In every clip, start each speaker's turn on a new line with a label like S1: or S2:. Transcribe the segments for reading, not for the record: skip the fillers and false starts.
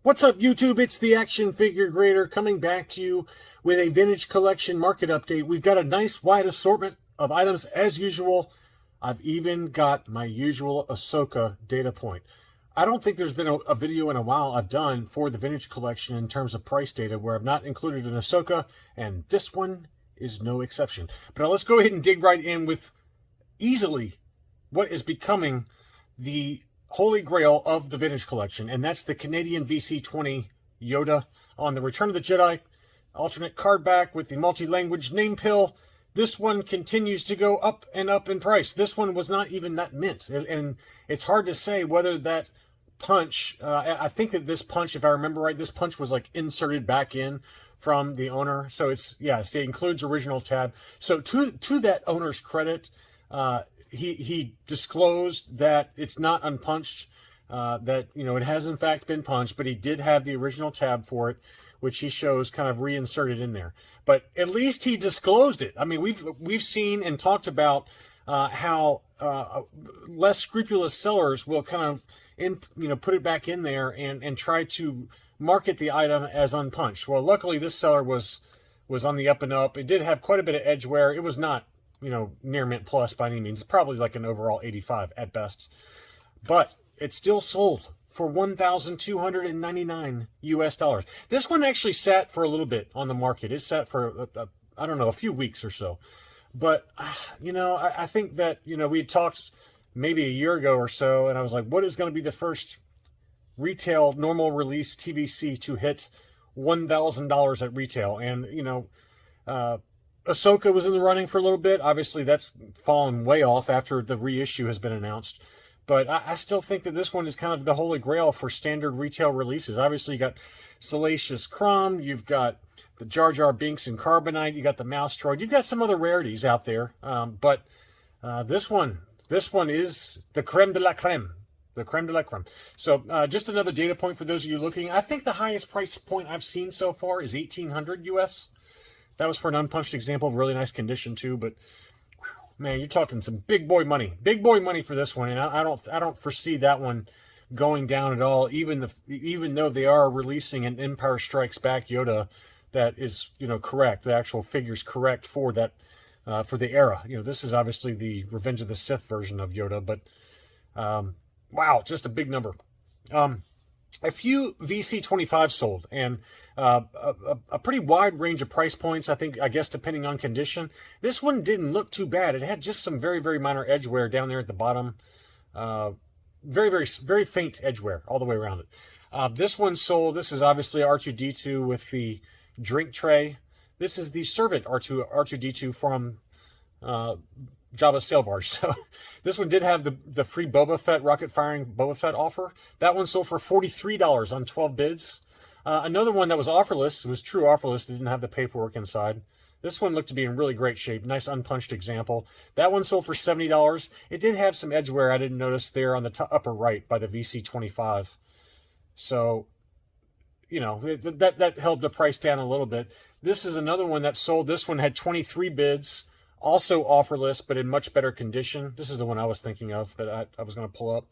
S1: What's up, YouTube? It's the Action Figure Grader coming back to you with a vintage collection market update. We've got a nice wide assortment of items as usual. I've even got my usual Ahsoka data point. I don't think there's been a video in a while I've done for the vintage collection in terms of price data where I've not included an Ahsoka, and this one is no exception. But now let's go ahead and dig right in with easily what is becoming the holy grail of the vintage collection, and that's the Canadian VC20 Yoda on the Return of the Jedi alternate card back with the multi-language name pill. This one continues to go up and up in price. This one was not even that mint, and it's hard to say whether that punch, I think that this punch, if I remember right, this punch was like inserted back in from the owner. So it's, yeah, it includes original tab. So to that owner's credit, he disclosed that it's not unpunched, that, you know, it has in fact been punched, but he did have the original tab for it, which he shows kind of reinserted in there. But at least he disclosed it. I mean, we've seen and talked about how less scrupulous sellers will kind of put it back in there and try to market the item as unpunched. Well, luckily this seller was on the up and up. It did have quite a bit of edge wear. It was not, near mint plus by any means. Probably like an overall 85 at best. But it still sold for $1,299 US. This one actually sat for a little bit on the market. It sat for, I don't know, a few weeks or so. But, I think that, we had talked maybe a year ago or so, and I was like, what is going to be the first retail normal release TVC to hit $1,000 at retail? And, Ahsoka was in the running for a little bit. Obviously, that's fallen way off after the reissue has been announced. But I still think that this one is kind of the holy grail for standard retail releases. Obviously, you got Salacious Crumb, you've got the Jar Jar Binks and Carbonite, you got the Mouse Droid, you've got some other rarities out there. But this one is the creme de la creme. The creme de la creme. So just another data point for those of you looking. I think the highest price point I've seen so far is $1,800 US. That was for an unpunched example, really nice condition too. But man, you're talking some big boy money for this one, and I don't foresee that one going down at all. Even though they are releasing an Empire Strikes Back Yoda that is correct, the actual figure's correct for that for the era. This is obviously the Revenge of the Sith version of Yoda, but wow, just a big number. A few VC25 sold, and a pretty wide range of price points, I guess, depending on condition. This one didn't look too bad. It had just some very, very minor edge wear down there at the bottom. Very, very, very faint edge wear all the way around it. This one sold. This is obviously R2-D2 with the drink tray. This is the servant R2-D2 from Jabba's sail barge. So this one did have the free Boba Fett rocket firing Boba Fett offer. That one sold for $43 on 12 bids. Another one that was offerless, it was true offerless, didn't have the paperwork inside. This one looked to be in really great shape. Nice unpunched example. That one sold for $70. It did have some edge wear I didn't notice there on the upper right by the VC25. So, that held the price down a little bit. This is another one that sold. This one had 23 bids. Also offerless, but in much better condition. This is the one I was thinking of that I was going to pull up.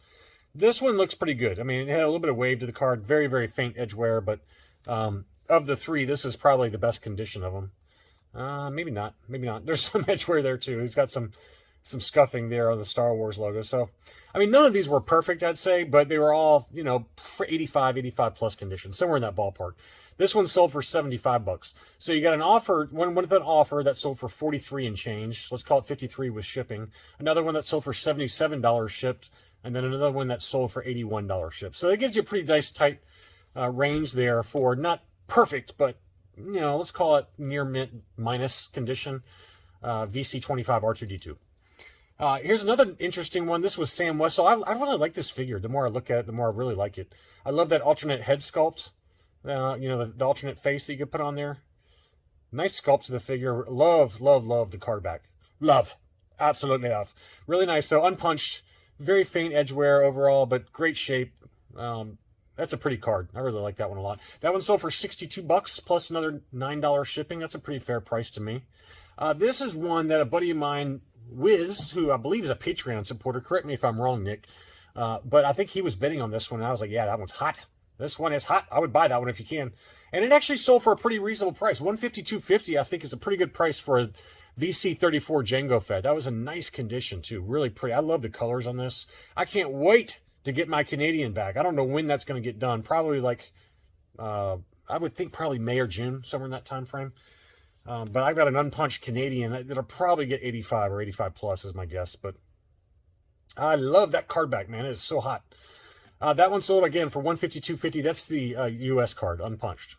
S1: This one looks pretty good. I mean, it had a little bit of wave to the card. Very, very faint edge wear, but of the three, this is probably the best condition of them. Maybe not. Maybe not. There's some edge wear there, too. He's got some scuffing there on the Star Wars logo. So, I mean, none of these were perfect, I'd say, but they were all, 85 plus condition, somewhere in that ballpark. This one sold for $75. So you got an offer, one with an offer that sold for 43 and change. Let's call it 53 with shipping. Another one that sold for $77 shipped, and then another one that sold for $81 shipped. So that gives you a pretty nice tight range there for not perfect, but let's call it near mint minus condition. VC25 R2-D2. Here's another interesting one. This was Sam Wessel. I really like this figure. The more I look at it, the more I really like it. I love that alternate head sculpt. The alternate face that you could put on there. Nice sculpt to the figure. Love the card back. Love. Absolutely love. Really nice. So unpunched, very faint edge wear overall, but great shape. That's a pretty card. I really like that one a lot. That one sold for $62 plus another $9 shipping. That's a pretty fair price to me. This is one that a buddy of mine, Wiz, who I believe is a Patreon supporter. Correct me if I'm wrong, Nick. But I think he was bidding on this one, and I was like, yeah, that one's hot. This one is hot. I would buy that one if you can. And it actually sold for a pretty reasonable price. $152.50, I think, is a pretty good price for a VC34 Jango Fett. That was a nice condition, too. Really pretty. I love the colors on this. I can't wait to get my Canadian back. I don't know when that's going to get done. Probably like, I would think probably May or June, somewhere in that time frame. But I've got an unpunched Canadian that'll probably get 85 or 85 plus is my guess. But I love that card back, man. It is so hot. That one sold again for $152.50. That's the US card, unpunched.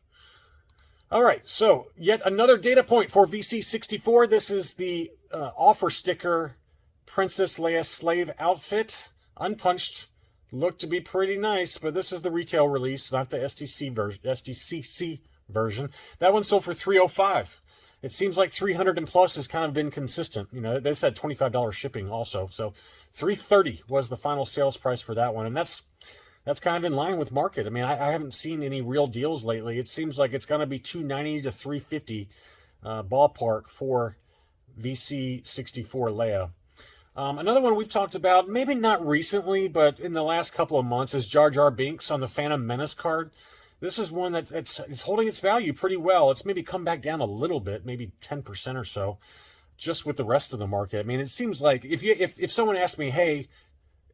S1: All right, so yet another data point for VC64. This is the offer sticker Princess Leia slave outfit, unpunched. Looked to be pretty nice, but this is the retail release, not the STCC version. That one sold for $305. It seems like 300 and plus has kind of been consistent. You know, they said $25 shipping also, so $330 was the final sales price for that one, and that's kind of in line with market. I mean, I haven't seen any real deals lately. It seems like it's going to be $290 to $350 ballpark for VC64 Leia. Another one we've talked about, maybe not recently, but in the last couple of months, is Jar Jar Binks on the Phantom Menace card. This is one it's holding its value pretty well. It's maybe come back down a little bit, maybe 10% or so, just with the rest of the market. I mean, it seems like if someone asked me, hey,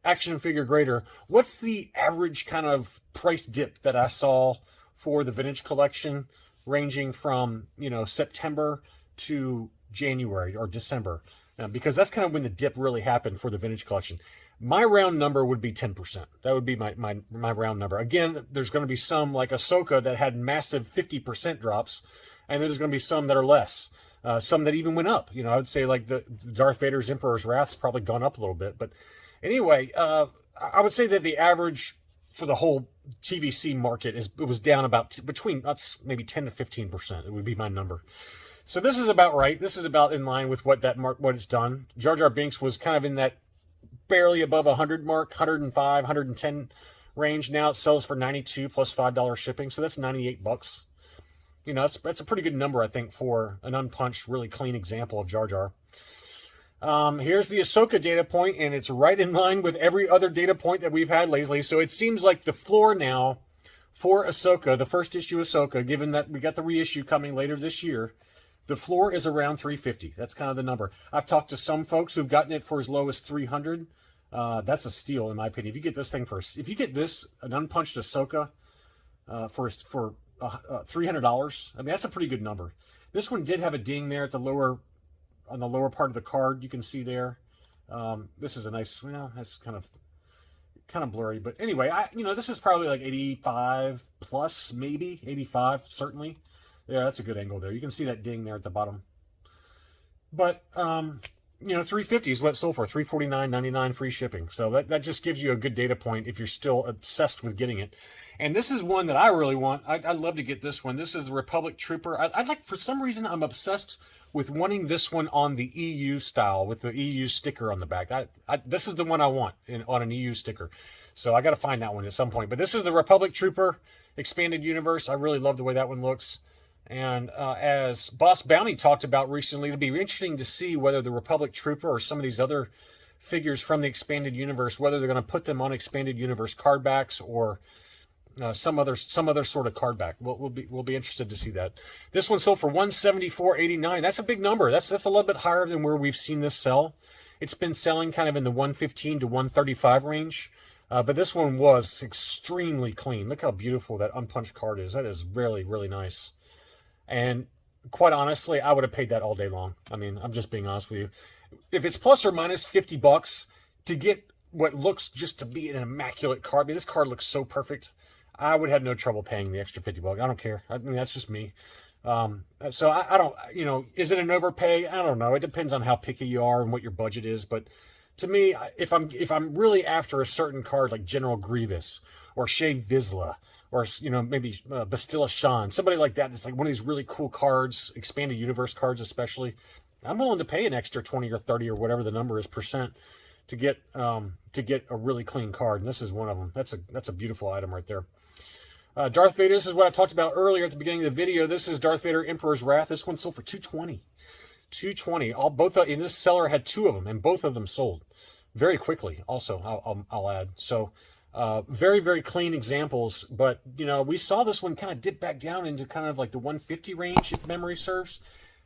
S1: action figure grader, what's the average kind of price dip that I saw for the vintage collection, ranging from, you know, September to January or December? Because that's kind of when the dip really happened for the vintage collection. My round number would be 10%. That would be my round number. Again, there's going to be some like Ahsoka that had massive 50% drops, and there's going to be some that are less. Some that even went up. You know, I would say like the Darth Vader's Emperor's Wrath's probably gone up a little bit. But anyway, I would say that the average for the whole TVC market was down about between maybe 10 to 15%. It would be my number. So this is about right. This is about in line with what it's done. Jar Jar Binks was kind of in that barely above 100 mark, 105, 110 range. Now it sells for 92 plus $5 shipping, so that's $98. You know, that's a pretty good number, I think, for an unpunched, really clean example of Jar Jar. Here's the Ahsoka data point, and it's right in line with every other data point that we've had lately. So it seems like the floor now for Ahsoka, the first issue Ahsoka, given that we got the reissue coming later this year, the floor is around 350. That's kind of the number. I've talked to some folks who've gotten it for as low as 300. That's a steal, in my opinion. If you get this thing if you get this, an unpunched Ahsoka, for $300, I mean, that's a pretty good number. This one did have a ding there on the lower part of the card. You can see there. This is a nice, well, that's kind of blurry, but anyway, this is probably like 85 plus, maybe 85, certainly. Yeah, that's a good angle there. You can see that ding there at the bottom. But, $350 is what it sold for. $349.99 free shipping. So that just gives you a good data point if you're still obsessed with getting it. And this is one that I really want. I'd love to get this one. This is the Republic Trooper. I'd like, for some reason, I'm obsessed with wanting this one on the EU style with the EU sticker on the back. This is the one I want on an EU sticker. So I got to find that one at some point. But this is the Republic Trooper Expanded Universe. I really love the way that one looks. And as Boss Bounty talked about recently, it'll be interesting to see whether the Republic Trooper or some of these other figures from the Expanded Universe, whether they're going to put them on Expanded Universe card backs or some other sort of card back. We'll be interested to see that. This one sold for $174.89. That's a big number. That's a little bit higher than where we've seen this sell. It's been selling kind of in the $115 to $135 range. But this one was extremely clean. Look how beautiful that unpunched card is. That is really, really nice. And quite honestly, I would have paid that all day long. I mean, I'm just being honest with you. If it's plus or minus $50 to get what looks just to be an immaculate card, I mean, this card looks so perfect. I would have no trouble paying the extra $50. I don't care. I mean, that's just me. So I don't, is it an overpay? I don't know. It depends on how picky you are and what your budget is. But to me, if I'm really after a certain card like General Grievous or Shea Vizsla, or, maybe Bastilla Shan, somebody like that, it's like one of these really cool cards, Expanded Universe cards especially, I'm willing to pay an extra 20 or 30 or whatever the number is percent to get a really clean card. And this is one of them. That's a beautiful item right there. Darth Vader, this is what I talked about earlier at the beginning of the video. This is Darth Vader Emperor's Wrath. This one sold for $220. $220. And this seller had two of them, and both of them sold very quickly also, I'll add. So Very, very clean examples, but we saw this one kind of dip back down into kind of like the 150 range, if memory serves.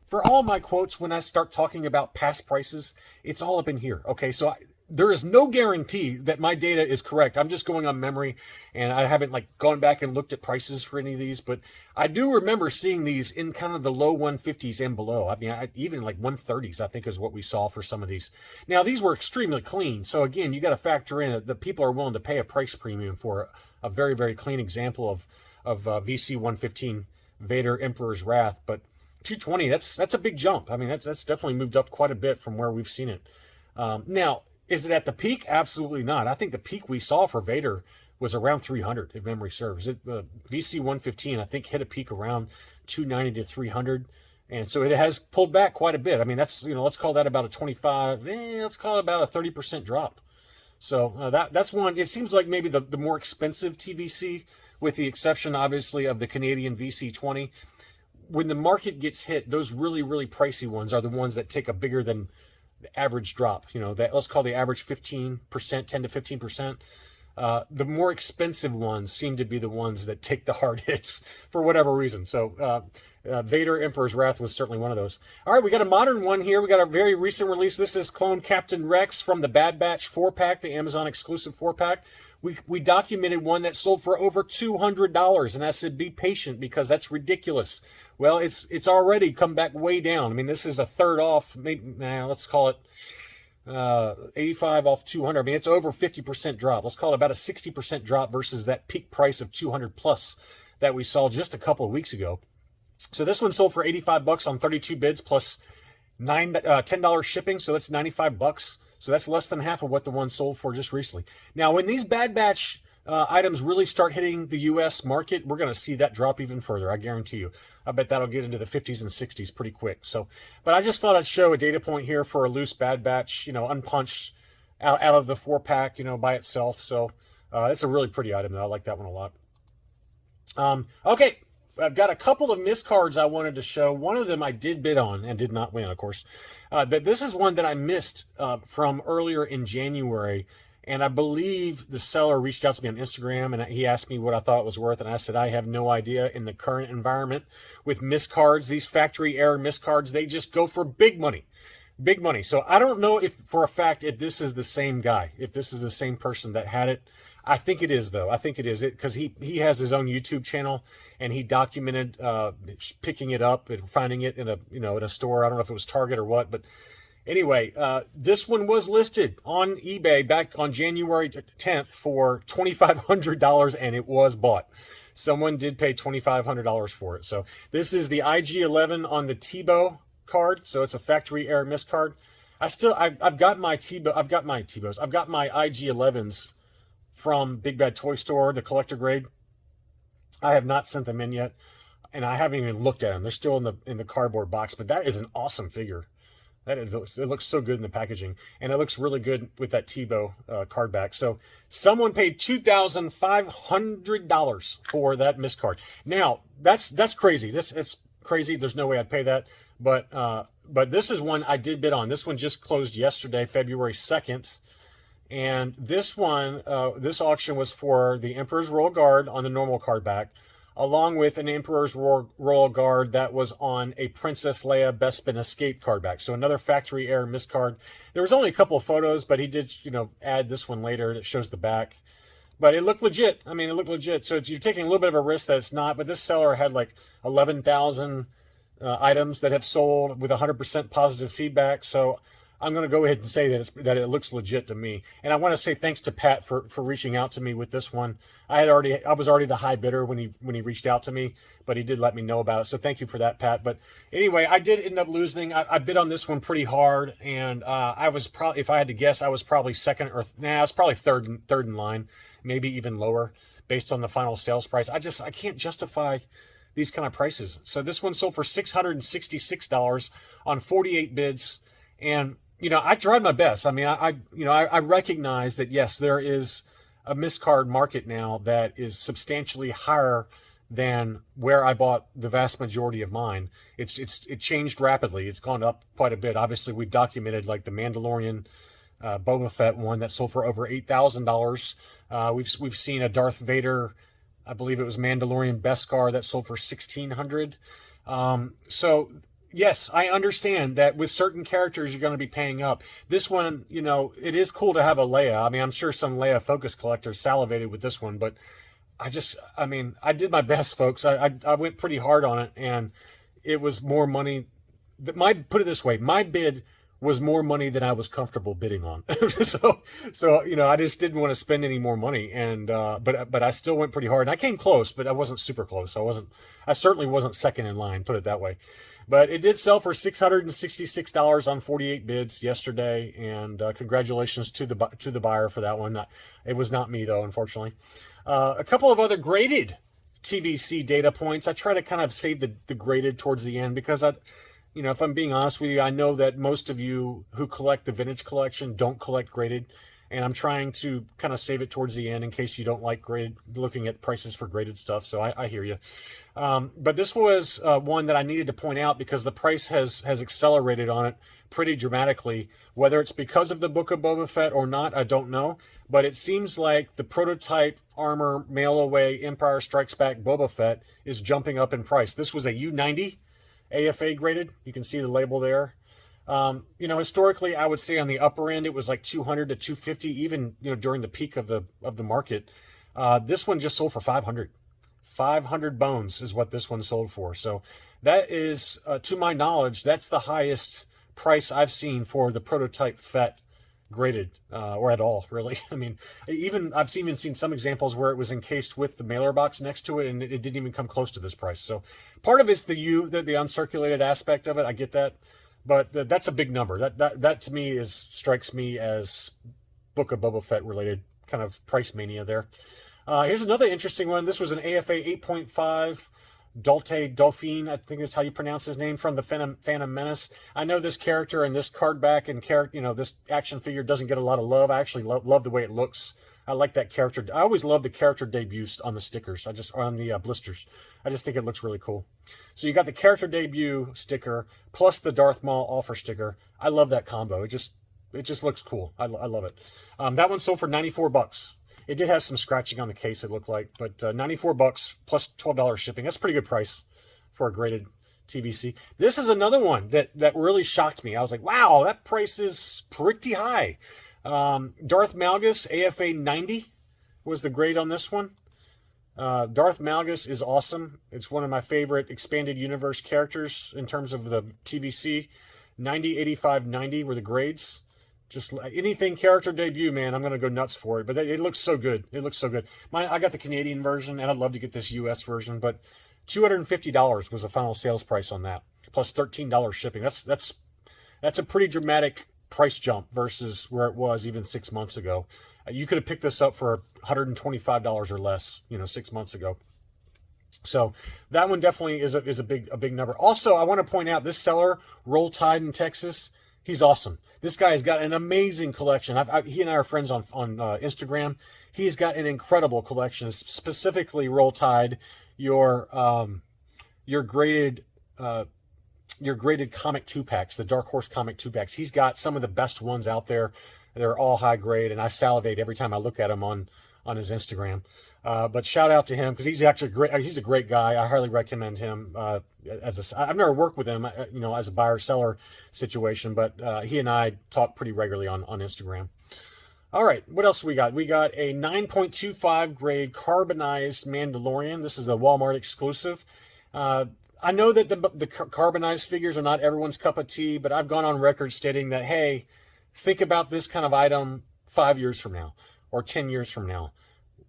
S1: For all my quotes, when I start talking about past prices, it's all up in here. Okay, so there is no guarantee that my data is correct. I'm just going on memory, and I haven't gone back and looked at prices for any of these, but I do remember seeing these in kind of the low 150s and below. I mean, even like 130s, I think, is what we saw for some of these. Now, these were extremely clean, so again, you got to factor in that the people are willing to pay a price premium for a very, very clean example of VC 115 Vader Emperor's Wrath, but 220, that's a big jump. I mean, that's definitely moved up quite a bit from where we've seen it. Now, is it at the peak? Absolutely not. I think the peak we saw for Vader was around 300, if memory serves. VC 115, I think, hit a peak around 290 to 300. And so it has pulled back quite a bit. I mean, that's, let's call that about a 25, let's call it about a 30% drop. So that's one. It seems like maybe the more expensive TVC, with the exception, obviously, of the Canadian VC20. When the market gets hit, those really, really pricey ones are the ones that take a bigger than the average drop. That let's call the average 15%, 10 to 15%. The more expensive ones seem to be the ones that take the hard hits for whatever reason. So Vader Emperor's Wrath was certainly one of those. All right, we got a modern one here. We got a very recent release. This is Clone Captain Rex from the Bad Batch 4-pack, the Amazon exclusive 4-pack. We documented one that sold for over $200, and I said be patient because that's ridiculous. Well, it's already come back way down. I mean, this is a third off. Maybe, let's call it 85 off 200. I mean, it's over 50% drop. Let's call it about a 60% drop versus that peak price of 200 plus that we saw just a couple of weeks ago. So this one sold for $85 on 32 bids plus $10 shipping. So that's $95. So that's less than half of what the one sold for just recently. Now, when these Bad Batch items really start hitting the U.S. market, we're going to see that drop even further. I guarantee you. I bet that'll get into the 50s and 60s pretty quick. So, but I just thought I'd show a data point here for a loose Bad Batch, unpunched out of the 4-pack, by itself. So it's a really pretty item. I like that one a lot. Okay. I've got a couple of miscards I wanted to show. One of them I did bid on and did not win, of course. But this is one that I missed from earlier in January. And I believe the seller reached out to me on Instagram and he asked me what I thought it was worth. And I said, I have no idea. In the current environment with miscards, these factory error miscards, they just go for big money. Big money. So I don't know if for a fact if this is the same guy, if this is the same person that had it. I think it is, though. I think it is because he has his own YouTube channel and he documented picking it up and finding it in a store. I don't know if it was Target or what, but anyway, this one was listed on eBay back on January 10th for $2,500 and it was bought. Someone did pay $2,500 for it. So this is the IG-11 on the Tebow card. So it's a factory error miss card. I've got my Tebows. I've got my IG-11s from Big Bad Toy Store, the collector grade. I have not sent them in yet, and I haven't even looked at them. They're still in the cardboard box, but that is an awesome figure. It looks so good in the packaging, and it looks really good with that Tebow card back. So someone paid $2,500 for that miscard. Now that's crazy. It's crazy. There's no way I'd pay that. But this is one I did bid on. This one just closed yesterday, February 2nd. And this one, this auction was for the Emperor's Royal Guard on the normal card back, along with an Emperor's Royal Guard that was on a Princess Leia Bespin Escape card back. So another factory error miscard. There was only a couple of photos, but he did, add this one later that shows the back. But it looked legit. I mean, it looked legit. So you're taking a little bit of a risk that it's not. But this seller had like 11,000 items that have sold with 100% positive feedback. So I'm going to go ahead and say that it looks legit to me. And I want to say thanks to Pat for reaching out to me with this one. I was already the high bidder when he reached out to me, but he did let me know about it. So thank you for that, Pat. But anyway, I did end up losing. I bid on this one pretty hard, and I was probably, if I had to guess, I was probably second I was probably third in line, maybe even lower based on the final sales price. I can't justify these kind of prices. So this one sold for $666 on 48 bids, and I tried my best. I mean, I recognize that, yes, there is a miscard market now that is substantially higher than where I bought the vast majority of mine. It changed rapidly. It's gone up quite a bit. Obviously, we've documented like the Mandalorian Boba Fett one that sold for over $8,000 We've seen a Darth Vader, I believe it was Mandalorian Beskar, that sold for 1,600. So yes, I understand that with certain characters you're going to be paying up. This one, it is cool to have a Leia. I mean, I'm sure some Leia Focus collectors salivated with this one, but I did my best, folks. I went pretty hard on it, and it was more money. Put it this way, my bid was more money than I was comfortable bidding on. so I just didn't want to spend any more money, and but I still went pretty hard. And I came close, but I wasn't super close. I certainly wasn't second in line. Put it that way. But it did sell for $666 on 48 bids yesterday, and congratulations to the buyer for that one. It was not me though, unfortunately. A couple of other graded TVC data points. I try to kind of save the graded towards the end because if I'm being honest with you, I know that most of you who collect the vintage collection don't collect graded, and I'm trying to kind of save it towards the end in case you don't like graded, looking at prices for graded stuff. So I hear you. But this was one that I needed to point out because the price has accelerated on it pretty dramatically. Whether it's because of the Book of Boba Fett or not, I don't know. But it seems like the prototype armor mail away Empire Strikes Back Boba Fett is jumping up in price. This was a U90 AFA graded. You can see the label there. Historically, I would say on the upper end, it was like 200 to 250, even, during the peak of the market. This one just sold for 500. 500 bones is what this one sold for. So that is, to my knowledge, that's the highest price I've seen for the prototype Fett graded, or at all, really. I mean, I've even seen some examples where it was encased with the mailer box next to it, and it didn't even come close to this price. So part of it's the uncirculated aspect of it. I get that. But that's a big number. That to me strikes me as Book of Boba Fett related kind of price mania there. Here's another interesting one. This was an AFA 8.5 Dolte Dauphine, I think is how you pronounce his name, from the Phantom Menace. I know this character and this card back and this action figure doesn't get a lot of love. I actually love the way it looks. I like that character. I always love the character debuts on the stickers. On the blisters. I just think it looks really cool. So you got the character debut sticker plus the Darth Maul offer sticker. I love that combo. It just looks cool. I love it. That one sold for $94. It did have some scratching on the case, it looked like, but $94 plus $12 shipping. That's a pretty good price for a graded TVC. This is another one that really shocked me. I was like, wow, that price is pretty high. Darth Malgus AFA 90 was the grade on this one. Darth Malgus is awesome. It's one of my favorite expanded universe characters in terms of the TVC. 90, 85, 90 were the grades. Just anything character debut, man, I'm going to go nuts for it. But it looks so good. It looks so good. I got the Canadian version, and I'd love to get this US version, but $250 was the final sales price on that, plus $13 shipping. That's a pretty dramatic price jump versus where it was even 6 months ago. You could have picked this up for $125 or less, 6 months ago. So that one definitely is a big number. Also, I want to point out this seller, Roll Tide in Texas. He's awesome. This guy has got an amazing collection. He and I are friends on Instagram. He's got an incredible collection, specifically Roll Tide, your graded comic 2-packs, the Dark Horse comic 2-packs. He's got some of the best ones out there. They're all high grade, and I salivate every time I look at him on his Instagram. But shout out to him because he's actually great. He's a great guy. I highly recommend him. I've never worked with him, as a buyer seller situation, but he and I talk pretty regularly on Instagram. All right, what else we got? We got a 9.25 grade carbonized Mandalorian. This is a Walmart exclusive. I know that the carbonized figures are not everyone's cup of tea, but I've gone on record stating that, hey, think about this kind of item 5 years from now or 10 years from now.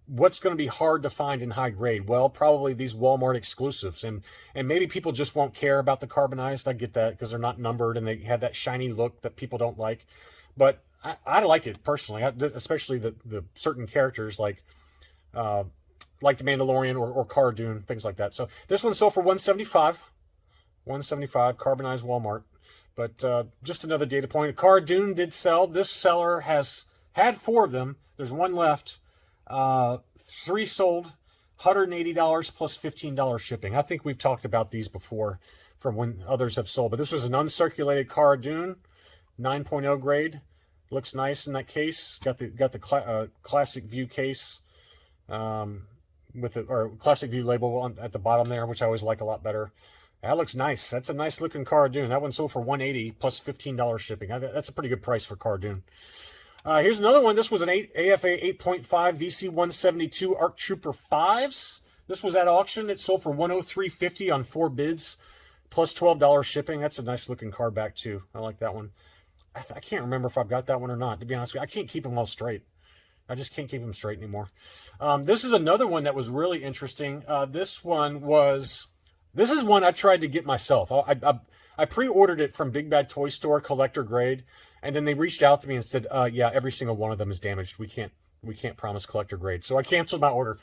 S1: What's going to be hard to find in high grade? Well, probably these Walmart exclusives, and maybe people just won't care about the carbonized. I get that because they're not numbered and they have that shiny look that people don't like. But I like it personally, especially the certain characters like the Mandalorian or Cara Dune, things like that. So this one sold for $175 carbonized Walmart. But just another data point. Cara Dune did sell. This seller has had 4 of them. There's one left. 3 sold, $180 plus $15 shipping. I think we've talked about these before from when others have sold, but this was an uncirculated Cara Dune, 9.0 grade, Looks nice in that case. Got the classic view case with the or classic view label at the bottom there, which I always like a lot better. That looks nice. That's a nice looking Cara Dune. That one sold for $180 plus $15 shipping. That's a pretty good price for Cara Dune. Here's another one. This was an AFA 8.5 VC 172 ARC Trooper 5s. This was at auction. It sold for $103.50 on 4 bids plus $12 shipping. That's a nice looking card back too. I like that one. I can't remember if I've got that one or not, to be honest with you. I can't keep them all straight. I just can't keep them straight anymore. This is another one that was really interesting. This is one I tried to get myself. I pre-ordered it from Big Bad Toy Store, collector grade, and then they reached out to me and said, yeah, every single one of them is damaged. We can't promise collector grade. So I canceled my order.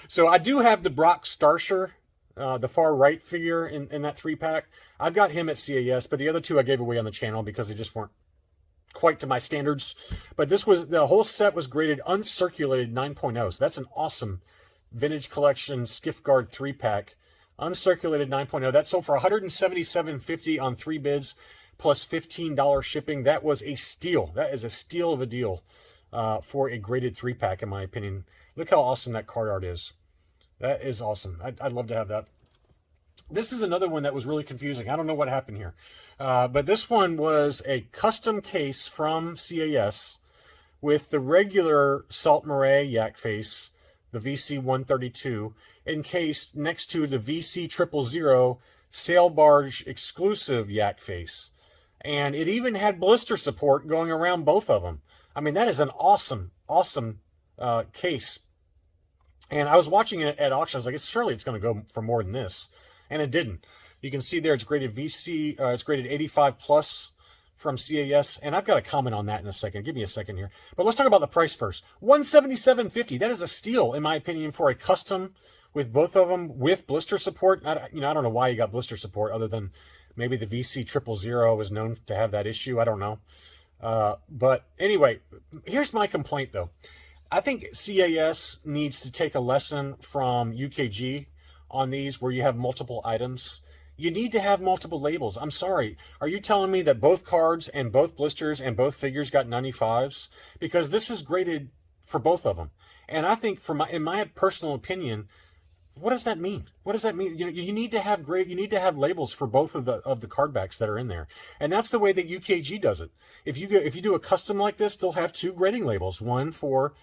S1: So I do have the Brock Starsher, the far right figure in that 3-pack. I've got him at CAS, but the other 2 I gave away on the channel because they just weren't quite to my standards. But the whole set was graded uncirculated 9.0. So that's an awesome vintage collection Skiff Guard 3-pack. Uncirculated 9.0. That sold for $177.50 on 3 bids plus $15 shipping. That was a steal. That is a steal of a deal for a graded 3-pack, in my opinion. Look how awesome that card art is. That is awesome. I'd love to have that. This is another one that was really confusing. I don't know what happened here. But this one was a custom case from CAS with the regular Salt Marae yak face, the VC-132, encased next to the VC-000 sail barge exclusive yak face. And it even had blister support going around both of them. I mean, that is an awesome, awesome case. And I was watching it at auction. I was like, surely it's going to go for more than this. And it didn't. You can see there it's graded VC, it's graded 85 plus from CAS. And I've got a comment on that in a second. Give me a second here. But let's talk about the price first. $177.50. That is a steal, in my opinion, for a custom with both of them with blister support. I don't know why you got blister support other than maybe the VC-000 was known to have that issue. I don't know. But anyway, here's my complaint, though. I think CAS needs to take a lesson from UKG on these where you have multiple items. You need to have multiple labels. I'm sorry. Are you telling me that both cards and both blisters and both figures got 95s? Because this is graded for both of them. And I think, in my personal opinion, what does that mean? What does that mean? You need to have labels for both of the card backs that are in there. And that's the way that UKG does it. If you do a custom like this, they'll have 2 grading labels, one for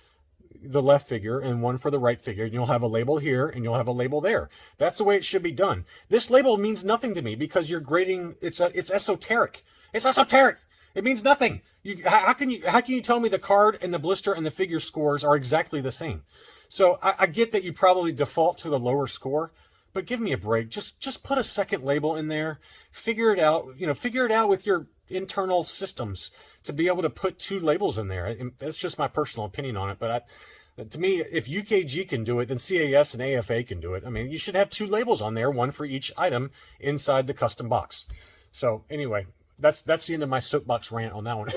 S1: the left figure and one for the right figure. And you'll have a label here and you'll have a label there. That's the way it should be done. This label means nothing to me because you're grading. It's esoteric. It's esoteric. It means nothing. How can you tell me the card and the blister and the figure scores are exactly the same? So I get that you probably default to the lower score, but give me a break. Just put a second label in there. Figure it out. Figure it out with your internal systems to be able to put 2 labels in there. That's just my personal opinion on it. But to me, if UKG can do it, then CAS and AFA can do it. I mean, you should have 2 labels on there, one for each item inside the custom box. So anyway, that's the end of my soapbox rant on that one.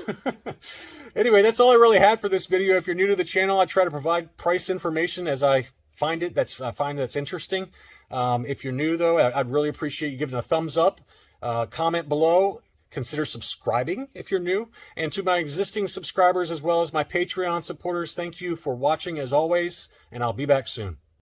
S1: Anyway, that's all I really had for this video. If you're new to the channel, I try to provide price information as I find it. I find that's interesting. If you're new, though, I'd really appreciate you giving a thumbs up. Comment below. Consider subscribing if you're new. And to my existing subscribers as well as my Patreon supporters, thank you for watching as always, and I'll be back soon.